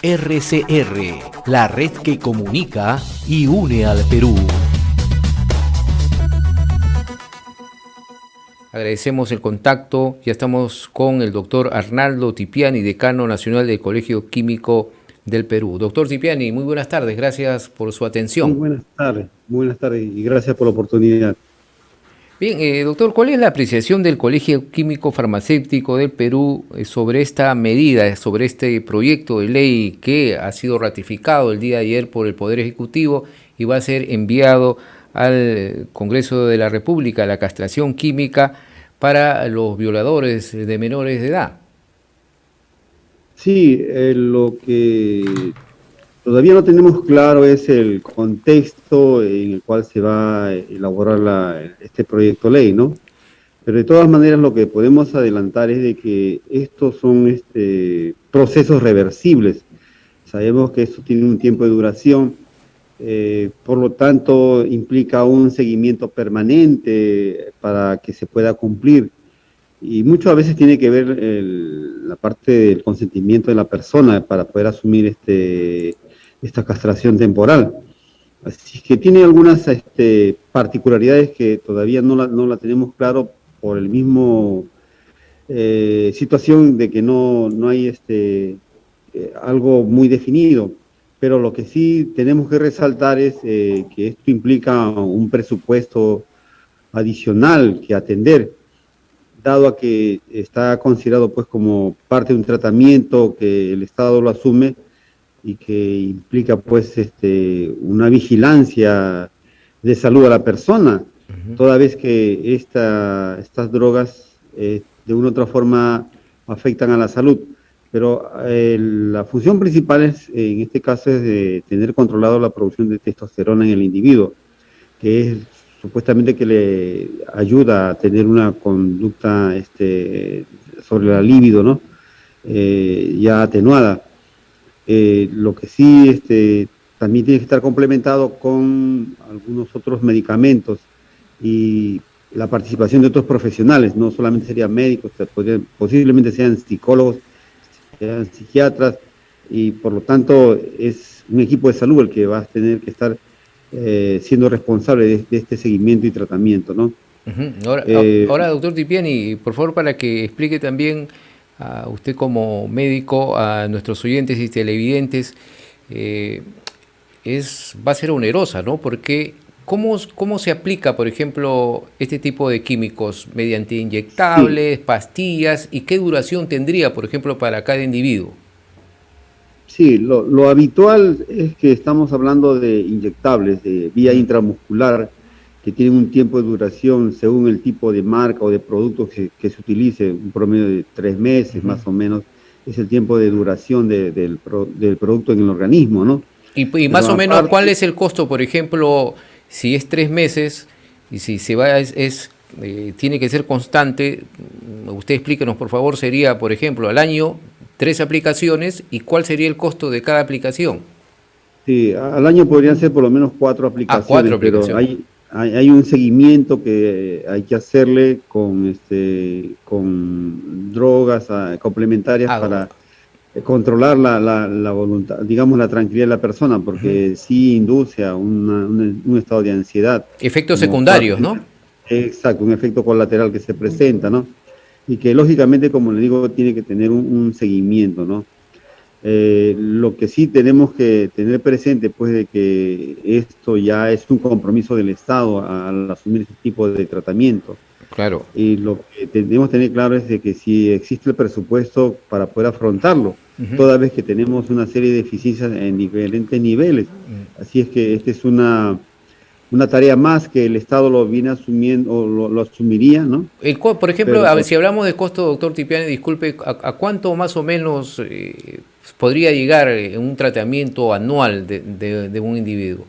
RCR, la red que comunica y une al Perú. Agradecemos el contacto. Ya estamos con el doctor Arnaldo Tipiani, decano nacional del Colegio Químico del Perú. Doctor Tipiani, muy buenas tardes. Gracias por su atención. Muy buenas tardes y gracias por la oportunidad. Bien, doctor, ¿cuál es la apreciación del Colegio Químico Farmacéutico del Perú sobre esta medida, sobre este proyecto de ley que ha sido ratificado el día de ayer por el Poder Ejecutivo y va a ser enviado al Congreso de la República, la castración química para los violadores de menores de edad? Sí, lo que todavía no tenemos claro es el contexto en el cual se va a elaborar este proyecto de ley, ¿no? Pero de todas maneras lo que podemos adelantar es de que estos son procesos reversibles. Sabemos que esto tiene un tiempo de duración, por lo tanto implica un seguimiento permanente para que se pueda cumplir. Y muchas veces tiene que ver la parte del consentimiento de la persona para poder asumir esta castración temporal. Así que tiene algunas particularidades que todavía no la tenemos claro por el mismo situación de que no hay algo muy definido. Pero lo que sí tenemos que resaltar es que esto implica un presupuesto adicional que atender, dado a que está considerado pues como parte de un tratamiento que el Estado lo asume y que implica pues una vigilancia de salud a la persona, toda vez que estas drogas de una u otra forma afectan a la salud. Pero la función principal en este caso es de tener controlado la producción de testosterona en el individuo, que es supuestamente que le ayuda a tener una conducta sobre la libido, ¿no? Ya atenuada. Lo que sí también tiene que estar complementado con algunos otros medicamentos y la participación de otros profesionales, no solamente serían médicos, posiblemente sean psicólogos, sean psiquiatras, y por lo tanto es un equipo de salud el que va a tener que estar siendo responsable de este seguimiento y tratamiento, ¿no? Ahora, doctor Tipiani, por favor, para que explique también a usted como médico, a nuestros oyentes y televidentes, va a ser onerosa, ¿no? Porque ¿cómo se aplica, por ejemplo, este tipo de químicos? ¿Mediante Sí, inyectables, pastillas? ¿Y qué duración tendría, por ejemplo, para cada individuo? sí, lo habitual es que estamos hablando de inyectables de vía intramuscular que tienen un tiempo de duración según el tipo de marca o de producto que se utilice, un promedio de 3 meses más o menos, es el tiempo de duración del producto en el organismo, ¿no? Y más Pero o menos, ¿cuál aparte, es el costo, por ejemplo, si es 3 meses y si se va, tiene que ser constante? Usted explíquenos, por favor, sería, por ejemplo, al año 3 aplicaciones y cuál sería el costo de cada aplicación. sí, al año podrían ser por lo menos 4 aplicaciones, Cuatro pero aplicaciones. hay un seguimiento que hay que hacerle con drogas complementarias Ah, para controlar la voluntad, digamos, la tranquilidad de la persona, porque sí induce a un estado de ansiedad, efectos como secundarios, ¿no? exacto, un efecto colateral que se presenta, ¿no? Y que lógicamente, como le digo, tiene que tener un seguimiento, ¿no? Lo que sí tenemos que tener presente, pues, de que esto ya es un compromiso del Estado al asumir este tipo de tratamiento. Claro. Y lo que tenemos que tener claro es de que si existe el presupuesto para poder afrontarlo, toda vez que tenemos una serie de deficiencias en diferentes niveles. Así es que esta es una tarea más que el Estado lo viene asumiendo o lo asumiría, ¿no? Por ejemplo, Pero a ver, si hablamos de costo, doctor Tipiani, disculpe, ¿a cuánto más o menos podría llegar un tratamiento anual de un individuo?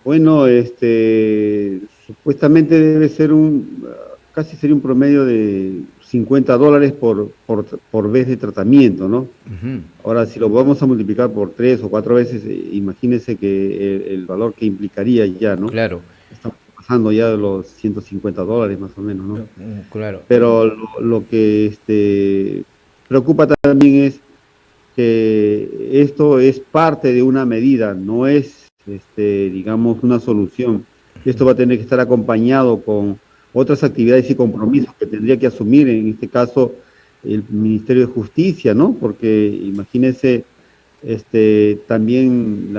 bueno, supuestamente debe ser casi sería un promedio de $50 por vez de tratamiento, ¿no? Ahora, si lo vamos a multiplicar por 3 o 4 veces, imagínense que el valor que implicaría ya, ¿no? Claro, Estamos pasando ya de los $150 más o menos, ¿no? claro. Pero lo que preocupa también es que esto es parte de una medida, no es, digamos, una solución. Esto va a tener que estar acompañado con otras actividades y compromisos que tendría que asumir, en este caso, el Ministerio de Justicia, ¿no? Porque imagínense, también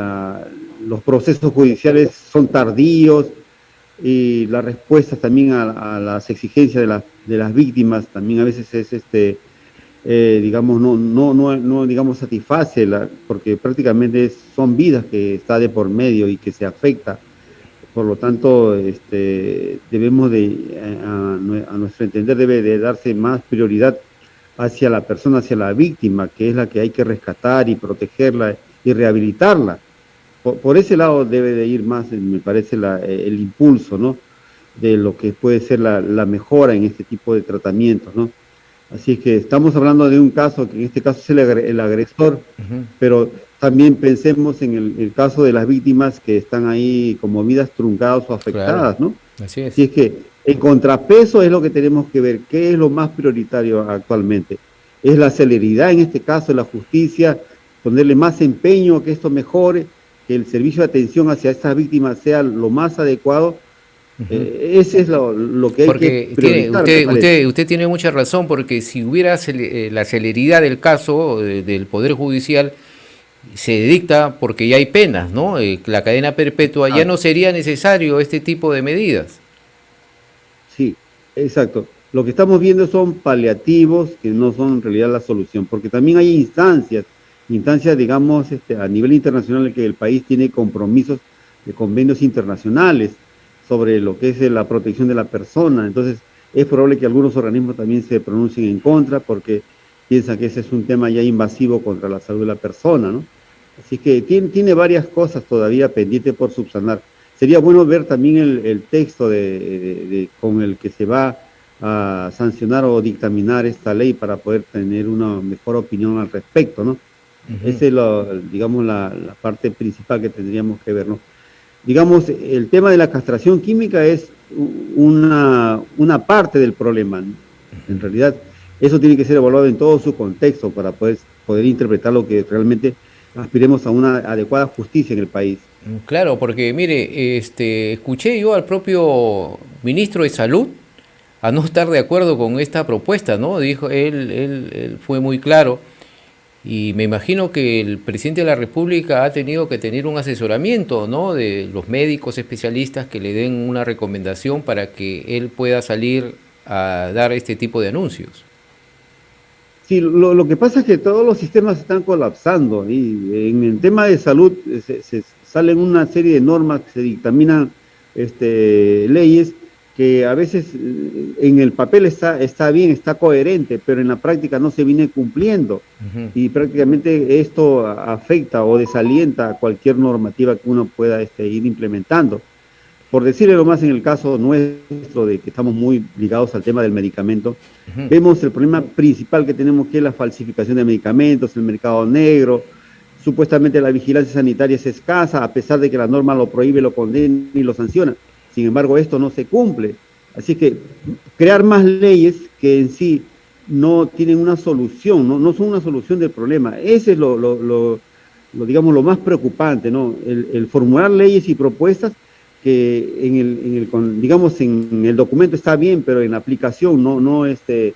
los procesos judiciales son tardíos y las respuestas también a las exigencias de las víctimas también a veces es, digamos, no digamos, satisface, porque prácticamente son vidas que está de por medio y que se afecta. Por lo tanto, debemos a nuestro entender, debe de darse más prioridad hacia la persona, hacia la víctima, que es la que hay que rescatar y protegerla y rehabilitarla. Por ese lado debe de ir más, me parece, el impulso, ¿no? De lo que puede ser la mejora en este tipo de tratamientos, ¿no? Así que estamos hablando de un caso, que en este caso es el agresor, pero también pensemos en el caso de las víctimas que están ahí como vidas truncadas o afectadas, Claro, ¿no? así es. Así es que en contrapeso es lo que tenemos que ver, qué es lo más prioritario actualmente. Es la celeridad, en este caso, la justicia, ponerle más empeño a que esto mejore, que el servicio de atención hacia estas víctimas sea lo más adecuado. Ese es lo que hay que Porque priorizar, me parece. usted tiene mucha razón, porque si hubiera la celeridad del caso del Poder Judicial, se dicta porque ya hay penas, ¿no? La cadena perpetua, ya no sería necesario este tipo de medidas. Sí, exacto. Lo que estamos viendo son paliativos que no son en realidad la solución, porque también hay instancias, digamos, a nivel internacional en que el país tiene compromisos de convenios internacionales sobre lo que es la protección de la persona. Entonces, es probable que algunos organismos también se pronuncien en contra porque piensan que ese es un tema ya invasivo contra la salud de la persona, ¿no? Así que tiene varias cosas todavía pendientes por subsanar. Sería bueno ver también el texto con el que se va a sancionar o dictaminar esta ley para poder tener una mejor opinión al respecto, ¿no? Esa es, digamos, la parte principal que tendríamos que ver, ¿no? Digamos, el tema de la castración química es una parte del problema, ¿no? En realidad, eso tiene que ser evaluado en todo su contexto para poder interpretar lo que realmente aspiremos a una adecuada justicia en el país. Claro, porque mire, escuché yo al propio ministro de Salud a no estar de acuerdo con esta propuesta, ¿no? Dijo, él fue muy claro. Y me imagino que el presidente de la República ha tenido que tener un asesoramiento, ¿no? De los médicos especialistas que le den una recomendación para que él pueda salir a dar este tipo de anuncios. Sí, lo que pasa es que todos los sistemas están colapsando y en el tema de salud se salen una serie de normas que se dictaminan, leyes que a veces en el papel está bien, está coherente, pero en la práctica no se viene cumpliendo y prácticamente esto afecta o desalienta cualquier normativa que uno pueda ir implementando. Por decirle lo más en el caso nuestro, de que estamos muy ligados al tema del medicamento, vemos el problema principal que tenemos, que es la falsificación de medicamentos, el mercado negro. Supuestamente la vigilancia sanitaria es escasa, a pesar de que la norma lo prohíbe, lo condena y lo sanciona. Sin embargo, esto no se cumple. Así que crear más leyes que en sí no tienen una solución, no son una solución del problema. Ese es digamos, lo más preocupante, ¿no? El formular leyes y propuestas que digamos, en el documento está bien, pero en la aplicación no se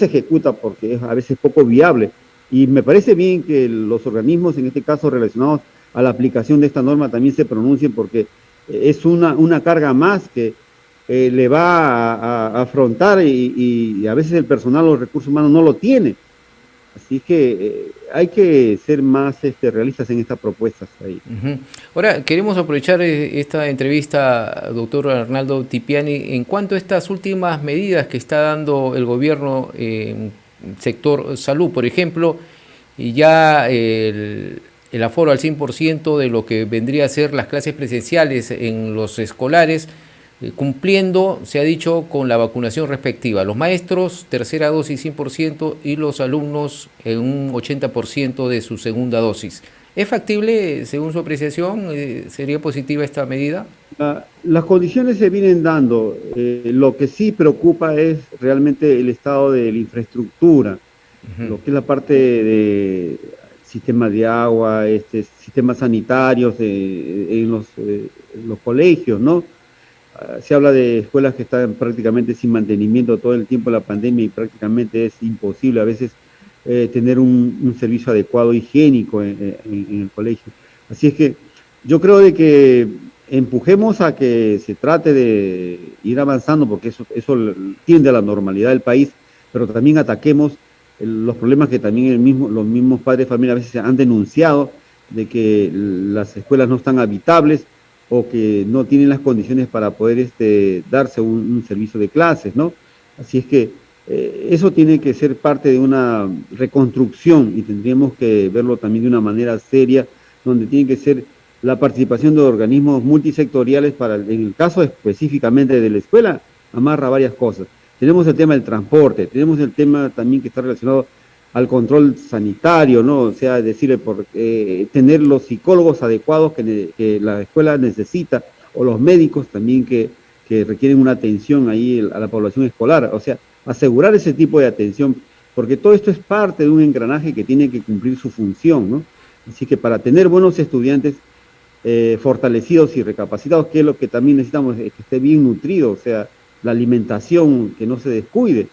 ejecuta porque es a veces poco viable. Y me parece bien que los organismos, en este caso relacionados a la aplicación de esta norma, también se pronuncien, porque es una carga más que le va a afrontar y a veces el personal o los recursos humanos no lo tiene. Así que hay que ser más realistas en estas propuestas ahí. Ahora, queremos aprovechar esta entrevista, doctor Arnaldo Tipiani, en cuanto a estas últimas medidas que está dando el gobierno en sector salud. Por ejemplo, ya el aforo al 100% de lo que vendría a ser las clases presenciales en los escolares, cumpliendo, se ha dicho, con la vacunación respectiva. Los maestros, tercera dosis 100% y los alumnos en un 80% de su segunda dosis. ¿Es factible, según su apreciación? ¿Sería positiva esta medida? Las condiciones se vienen dando. Lo que sí preocupa es realmente el estado de la infraestructura, lo que es la parte sistema de agua, sistemas sanitarios en los colegios, ¿no? Se habla de escuelas que están prácticamente sin mantenimiento todo el tiempo de la pandemia y prácticamente es imposible a veces tener un servicio adecuado, higiénico en el colegio. Así es que yo creo de que empujemos a que se trate de ir avanzando, porque eso tiende a la normalidad del país, pero también ataquemos los problemas que también los mismos padres de familia a veces han denunciado, de que las escuelas no están habitables o que no tienen las condiciones para poder darse un servicio de clases, ¿no? Así es que eso tiene que ser parte de una reconstrucción y tendríamos que verlo también de una manera seria, donde tiene que ser la participación de organismos multisectoriales en el caso específicamente de la escuela, amarra varias cosas. Tenemos el tema del transporte, tenemos el tema también que está relacionado al control sanitario, ¿no? O sea, decirle tener los psicólogos adecuados que la escuela necesita, o los médicos también que requieren una atención ahí a la población escolar. O sea, asegurar ese tipo de atención, porque todo esto es parte de un engranaje que tiene que cumplir su función, ¿no? Así que para tener buenos estudiantes fortalecidos y recapacitados, que es lo que también necesitamos, que esté bien nutrido, o sea, la alimentación, que no se descuide.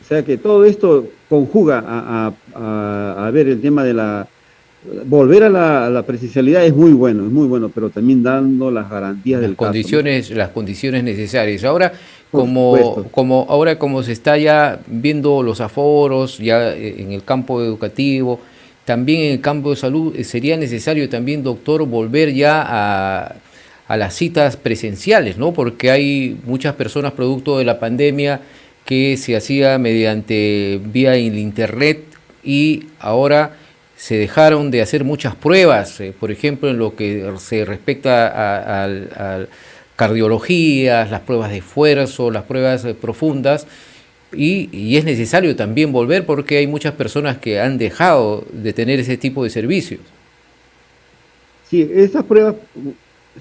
O sea que todo esto conjuga a ver el tema de volver a la presencialidad es muy bueno, pero también dando las garantías del caso, ¿no? Las condiciones necesarias. Ahora, como se está ya viendo los aforos ya en el campo educativo, también en el campo de salud, sería necesario también, doctor, volver ya a las citas presenciales, ¿no? Porque hay muchas personas producto de la pandemia que se hacía mediante vía el internet y ahora se dejaron de hacer muchas pruebas, por ejemplo, en lo que se respecta a cardiologías, las pruebas de esfuerzo, las pruebas profundas, y es necesario también volver porque hay muchas personas que han dejado de tener ese tipo de servicios. Sí, estas pruebas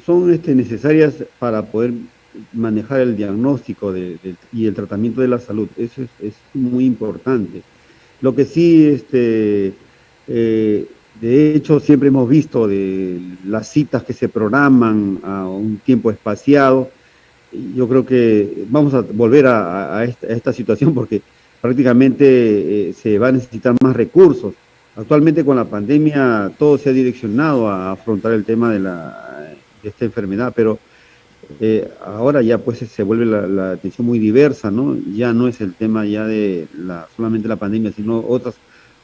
son necesarias para poder manejar el diagnóstico y el tratamiento de la salud. Eso es muy importante. Lo que sí, de hecho, siempre hemos visto de las citas que se programan a un tiempo espaciado. Yo creo que vamos a volver a esta situación porque prácticamente se va a necesitar más recursos. Actualmente con la pandemia todo se ha direccionado a afrontar el tema de esta enfermedad, pero ahora ya pues se vuelve la atención muy diversa, ¿no? Ya no es el tema ya de solamente la pandemia, sino otras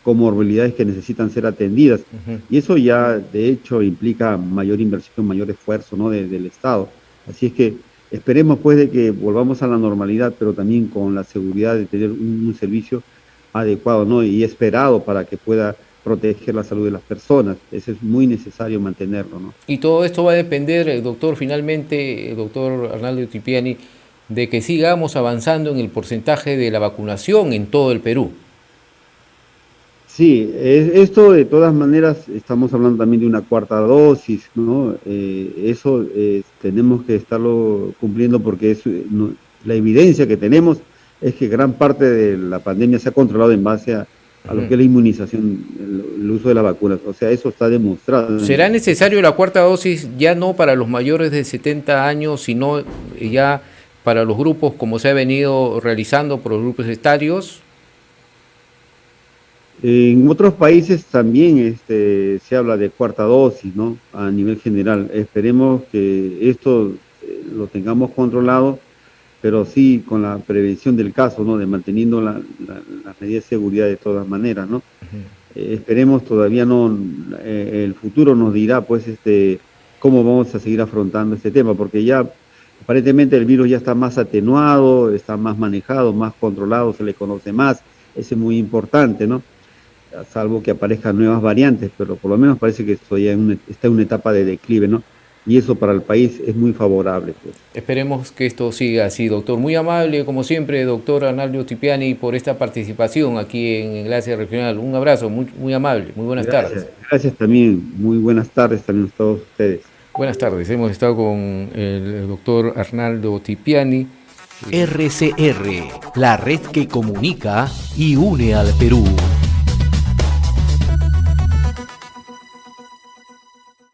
comorbilidades que necesitan ser atendidas. Y eso ya de hecho implica mayor inversión, mayor esfuerzo, ¿no? del Estado. Así es que esperemos pues de que volvamos a la normalidad, pero también con la seguridad de tener un servicio adecuado, ¿no? Y esperado para que pueda proteger la salud de las personas. Eso es muy necesario mantenerlo, ¿no? Y todo esto va a depender, doctor, finalmente, doctor Arnaldo Otipiani, de que sigamos avanzando en el porcentaje de la vacunación en todo el Perú. Sí, esto de todas maneras estamos hablando también de una cuarta dosis, ¿no? Eso tenemos que estarlo cumpliendo porque la evidencia que tenemos es que gran parte de la pandemia se ha controlado en base a lo que es la inmunización, el uso de las vacunas. O sea, eso está demostrado. ¿Será necesario la cuarta dosis ya no para los mayores de 70 años, sino ya para los grupos como se ha venido realizando por los grupos etarios? En otros países también se habla de cuarta dosis, ¿no? A nivel general. Esperemos que esto lo tengamos controlado, pero sí con la prevención del caso, ¿no? De manteniendo las medidas de seguridad de todas maneras, ¿no? Esperemos, todavía no, el futuro nos dirá, pues, cómo vamos a seguir afrontando este tema, porque ya aparentemente el virus ya está más atenuado, está más manejado, más controlado, se le conoce más, eso es muy importante, ¿no? Salvo que aparezcan nuevas variantes, pero por lo menos parece que esto ya está en una etapa de declive, ¿no? Y eso para el país es muy favorable, pues. Esperemos que esto siga así, doctor. Muy amable, como siempre, doctor Arnaldo Otipiani, por esta participación aquí en Enlace Regional. Un abrazo, muy amable, muy buenas tardes. Gracias también, muy buenas tardes también a todos ustedes. Buenas tardes, hemos estado con el doctor Arnaldo Otipiani. RCR, la red que comunica y une al Perú.